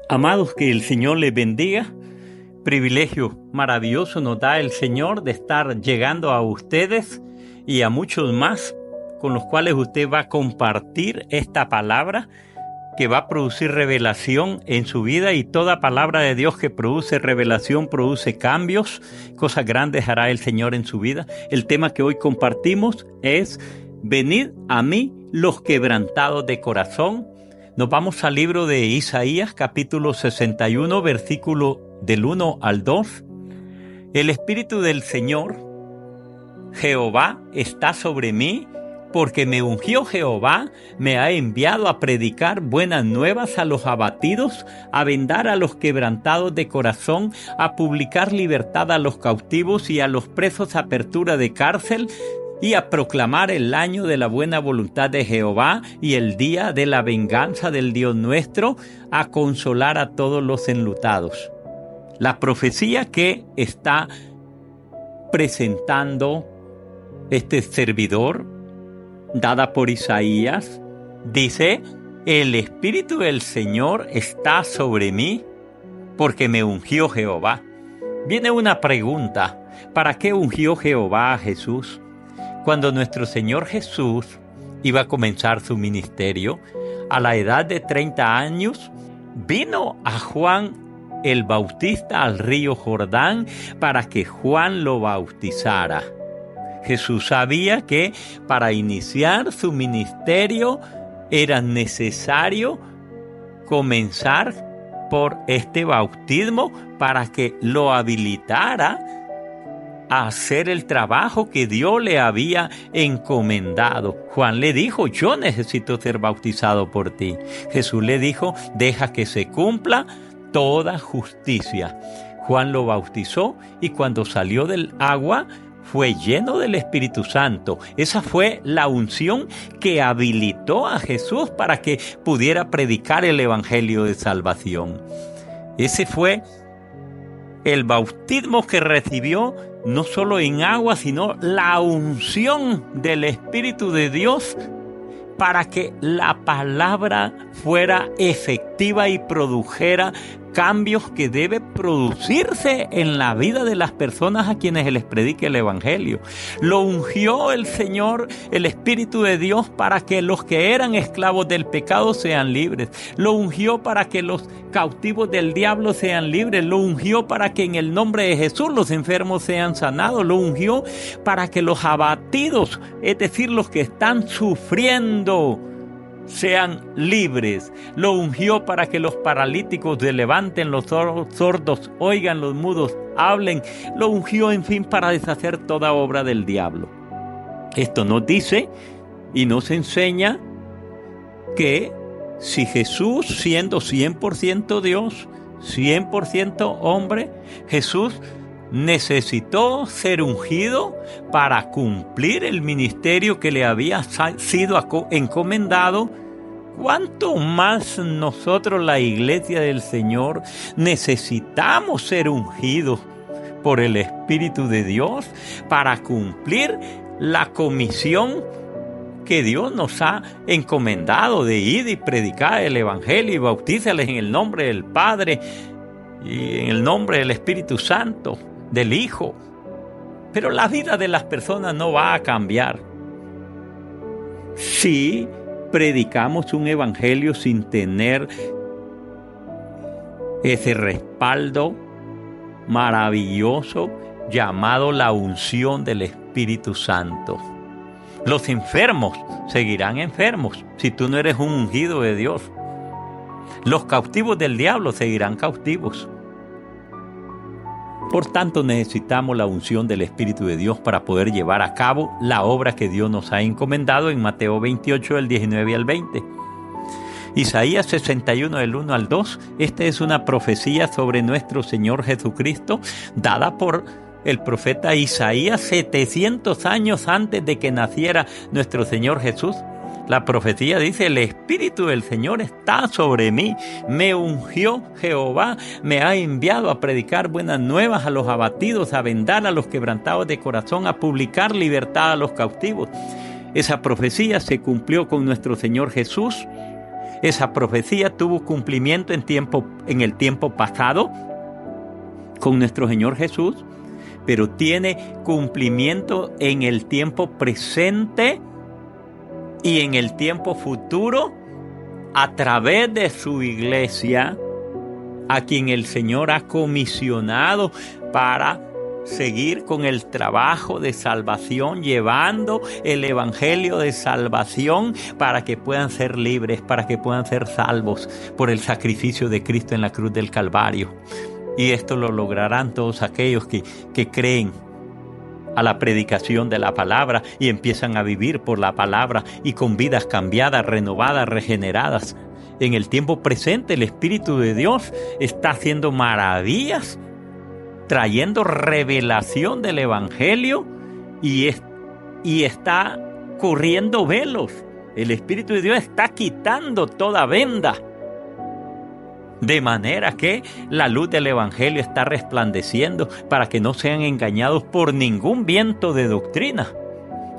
Amados, que el Señor les bendiga. Privilegio maravilloso nos da el Señor de estar llegando a ustedes y a muchos más con los cuales usted va a compartir esta palabra que va a producir revelación en su vida, y toda palabra de Dios que produce revelación produce cambios. Cosas grandes hará el Señor en su vida. El tema que hoy compartimos es: venid a mí los quebrantados de corazón. Nos vamos al libro de Isaías, capítulo 61, versículo del 1 al 2. El Espíritu del Señor, Jehová, está sobre mí, porque me ungió Jehová, me ha enviado a predicar buenas nuevas a los abatidos, a vendar a los quebrantados de corazón, a publicar libertad a los cautivos y a los presos apertura de cárcel, y a proclamar el año de la buena voluntad de Jehová y el día de la venganza del Dios nuestro, a consolar a todos los enlutados. La profecía que está presentando este servidor, dada por Isaías, dice: el Espíritu del Señor está sobre mí, porque me ungió Jehová. Viene una pregunta: ¿para qué ungió Jehová a Jesús? Cuando nuestro Señor Jesús iba a comenzar su ministerio, a la edad de 30 años, vino a Juan el Bautista al río Jordán para que Juan lo bautizara. Jesús sabía que para iniciar su ministerio era necesario comenzar por este bautismo para que lo habilitara a hacer el trabajo que Dios le había encomendado. Juan le dijo: yo necesito ser bautizado por ti. Jesús le dijo: deja que se cumpla toda justicia. Juan lo bautizó, y cuando salió del agua fue lleno del Espíritu Santo. Esa fue la unción que habilitó a Jesús para que pudiera predicar el Evangelio de salvación. Ese fue el bautismo que recibió, no solo en agua, sino la unción del Espíritu de Dios para que la palabra fuera efectiva y produjera cambios que debe producirse en la vida de las personas a quienes se les predique el Evangelio. Lo ungió el Señor, el Espíritu de Dios, para que los que eran esclavos del pecado sean libres. Lo ungió para que los cautivos del diablo sean libres. Lo ungió para que en el nombre de Jesús los enfermos sean sanados. Lo ungió para que los abatidos, es decir, los que están sufriendo, sean libres. Lo ungió para que los paralíticos se levanten, los sordos oigan, los mudos hablen. Lo ungió, en fin, para deshacer toda obra del diablo. Esto nos dice y nos enseña que si Jesús, siendo 100% Dios, 100% hombre, Jesús necesitó ser ungido para cumplir el ministerio que le había sido encomendado. ¿Cuánto más nosotros, la iglesia del Señor, necesitamos ser ungidos por el Espíritu de Dios para cumplir la comisión que Dios nos ha encomendado de ir y predicar el Evangelio y bautízales en el nombre del Padre y en el nombre del Espíritu Santo, del Hijo? Pero la vida de las personas no va a cambiar si predicamos un evangelio sin tener ese respaldo maravilloso llamado la unción del Espíritu Santo. Los enfermos seguirán enfermos si tú no eres un ungido de Dios. Los cautivos del diablo seguirán cautivos. Por tanto, necesitamos la unción del Espíritu de Dios para poder llevar a cabo la obra que Dios nos ha encomendado en Mateo 28, del 19 al 20. Isaías 61, del 1 al 2. Esta es una profecía sobre nuestro Señor Jesucristo, dada por el profeta Isaías 700 años antes de que naciera nuestro Señor Jesús. La profecía dice: el Espíritu del Señor está sobre mí, me ungió Jehová, me ha enviado a predicar buenas nuevas a los abatidos, a vendar a los quebrantados de corazón, a publicar libertad a los cautivos. Esa profecía se cumplió con nuestro Señor Jesús. Esa profecía tuvo cumplimiento en el tiempo pasado con nuestro Señor Jesús, pero tiene cumplimiento en el tiempo presente y en el tiempo futuro a través de su iglesia, a quien el Señor ha comisionado para seguir con el trabajo de salvación, llevando el evangelio de salvación para que puedan ser libres, para que puedan ser salvos por el sacrificio de Cristo en la cruz del Calvario. Y esto lo lograrán todos aquellos que creen a la predicación de la palabra y empiezan a vivir por la palabra y con vidas cambiadas, renovadas, regeneradas. En el tiempo presente el Espíritu de Dios está haciendo maravillas, trayendo revelación del Evangelio y está corriendo velos. El Espíritu de Dios está quitando toda venda. De manera que la luz del Evangelio está resplandeciendo para que no sean engañados por ningún viento de doctrina.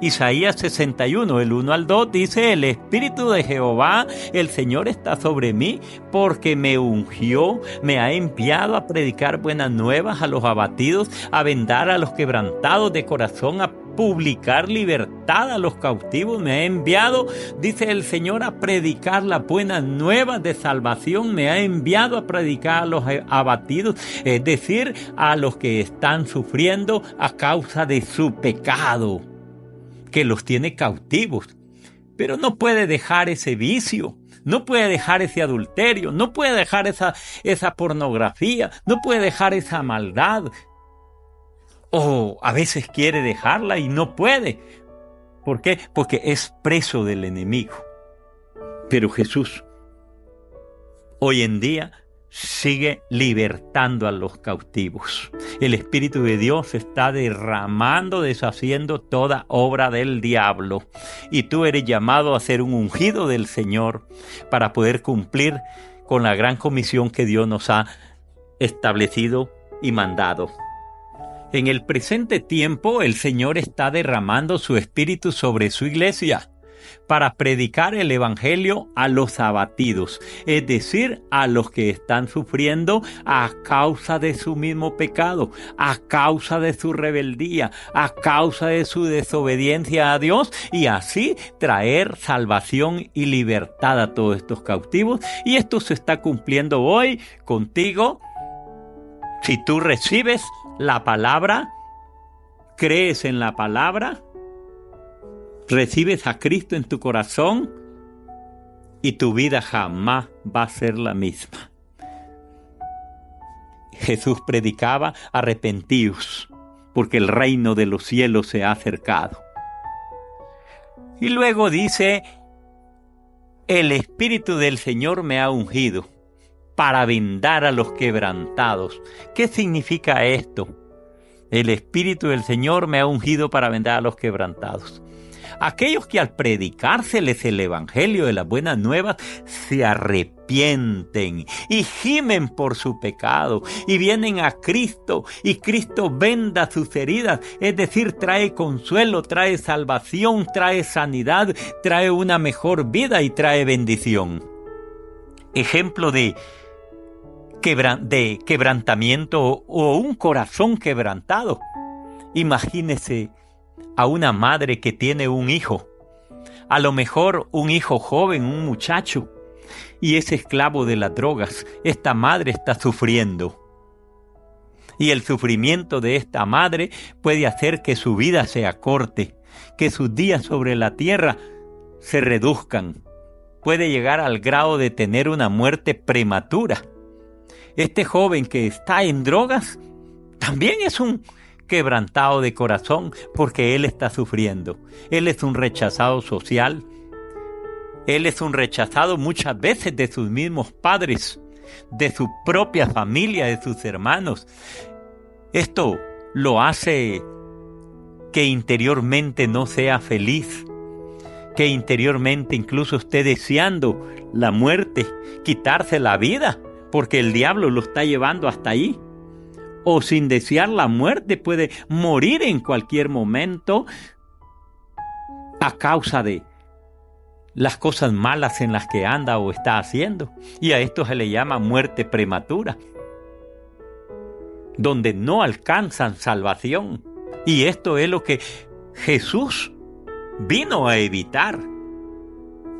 Isaías 61, el 1 al 2 dice: el Espíritu de Jehová, el Señor está sobre mí, porque me ungió, me ha enviado a predicar buenas nuevas a los abatidos, a vendar a los quebrantados de corazón, a publicar libertad a los cautivos. Me ha enviado, dice el Señor, a predicar las buenas nuevas de salvación. Me ha enviado a predicar a los abatidos, es decir, a los que están sufriendo a causa de su pecado, que los tiene cautivos. Pero no puede dejar ese vicio, no puede dejar ese adulterio, no puede dejar esa pornografía, no puede dejar esa maldad. O a veces quiere dejarla y no puede. ¿Por qué? Porque es preso del enemigo. Pero Jesús hoy en día sigue libertando a los cautivos. El Espíritu de Dios está derramando, deshaciendo toda obra del diablo. Y tú eres llamado a ser un ungido del Señor para poder cumplir con la gran comisión que Dios nos ha establecido y mandado. En el presente tiempo, el Señor está derramando su Espíritu sobre su iglesia para predicar el Evangelio a los abatidos, es decir, a los que están sufriendo a causa de su mismo pecado, a causa de su rebeldía, a causa de su desobediencia a Dios, y así traer salvación y libertad a todos estos cautivos. Y esto se está cumpliendo hoy contigo. Si tú recibes la palabra, crees en la palabra, recibes a Cristo en tu corazón y tu vida jamás va a ser la misma. Jesús predicaba: arrepentíos, porque el reino de los cielos se ha acercado. Y luego dice: el Espíritu del Señor me ha ungido para vendar a los quebrantados. ¿Qué significa esto? El Espíritu del Señor me ha ungido para vendar a los quebrantados. Aquellos que al predicárseles el Evangelio de las buenas nuevas se arrepienten y gimen por su pecado y vienen a Cristo, y Cristo venda sus heridas, es decir, trae consuelo, trae salvación, trae sanidad, trae una mejor vida y trae bendición. Ejemplo de quebrantamiento o un corazón quebrantado. Imagínese a una madre que tiene un hijo, a lo mejor un hijo joven, un muchacho, y es esclavo de las drogas. Esta madre está sufriendo. Y el sufrimiento de esta madre puede hacer que su vida se acorte, que sus días sobre la tierra se reduzcan. Puede llegar al grado de tener una muerte prematura. Este joven que está en drogas también es un quebrantado de corazón, porque él está sufriendo. Él es un rechazado social. Él es un rechazado muchas veces de sus mismos padres, de su propia familia, de sus hermanos. Esto lo hace que interiormente no sea feliz, que interiormente incluso esté deseando la muerte, quitarse la vida, porque el diablo lo está llevando hasta ahí. O sin desear la muerte puede morir en cualquier momento a causa de las cosas malas en las que anda o está haciendo. Y a esto se le llama muerte prematura, donde no alcanzan salvación. Y esto es lo que Jesús vino a evitar.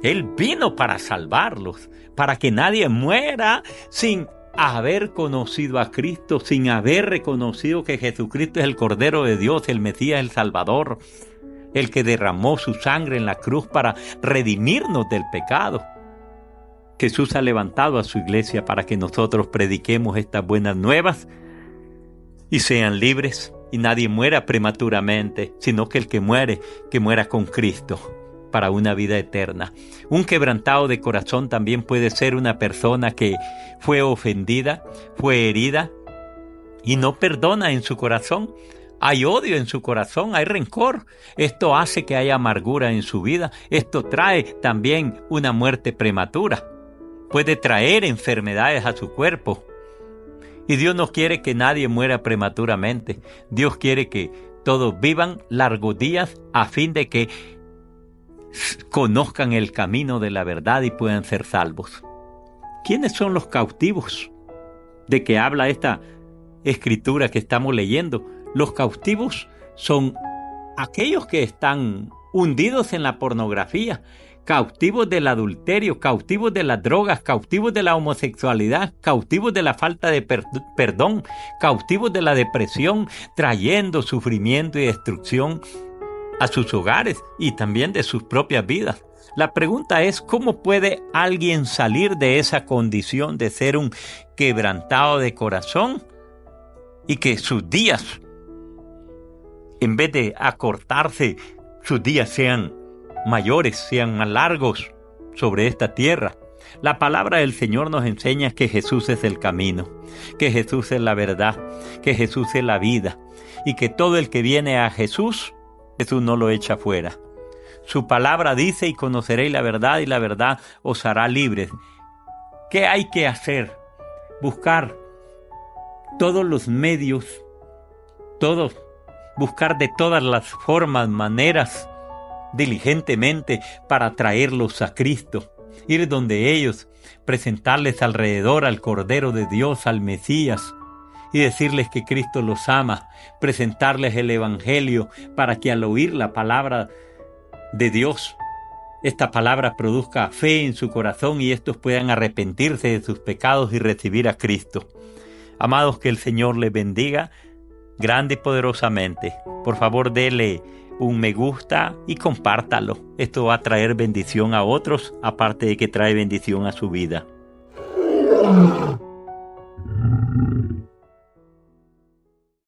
Él vino para salvarlos, para que nadie muera sin haber conocido a Cristo, sin haber reconocido que Jesucristo es el Cordero de Dios, el Mesías, el Salvador, el que derramó su sangre en la cruz para redimirnos del pecado. Jesús ha levantado a su iglesia para que nosotros prediquemos estas buenas nuevas y sean libres, y nadie muera prematuramente, sino que el que muera con Cristo para una vida eterna. Un quebrantado de corazón también puede ser una persona que fue ofendida, fue herida y no perdona en su corazón. Hay odio en su corazón, hay rencor. Esto hace que haya amargura en su vida. Esto trae también una muerte prematura. Puede traer enfermedades a su cuerpo. Y Dios no quiere que nadie muera prematuramente. Dios quiere que todos vivan largos días a fin de que conozcan el camino de la verdad y puedan ser salvos. ¿Quiénes son los cautivos de que habla esta escritura que estamos leyendo? Los cautivos son aquellos que están hundidos en la pornografía, cautivos del adulterio, cautivos de las drogas, cautivos de la homosexualidad, cautivos de la falta de perdón, cautivos de la depresión, trayendo sufrimiento y destrucción a sus hogares y también de sus propias vidas. La pregunta es, ¿cómo puede alguien salir de esa condición de ser un quebrantado de corazón y que sus días, en vez de acortarse, sus días sean mayores, sean más largos sobre esta tierra? La palabra del Señor nos enseña que Jesús es el camino, que Jesús es la verdad, que Jesús es la vida y que todo el que viene a Jesús no lo echa fuera. Su palabra dice: y conoceréis la verdad, y la verdad os hará libres. ¿Qué hay que hacer? Buscar todos los medios, buscar de todas las formas, maneras, diligentemente para traerlos a Cristo. Ir donde ellos, presentarles alrededor al Cordero de Dios, al Mesías, y decirles que Cristo los ama, presentarles el Evangelio para que al oír la palabra de Dios, esta palabra produzca fe en su corazón y estos puedan arrepentirse de sus pecados y recibir a Cristo. Amados, que el Señor les bendiga grande y poderosamente. Por favor, dele un me gusta y compártalo. Esto va a traer bendición a otros, aparte de que trae bendición a su vida.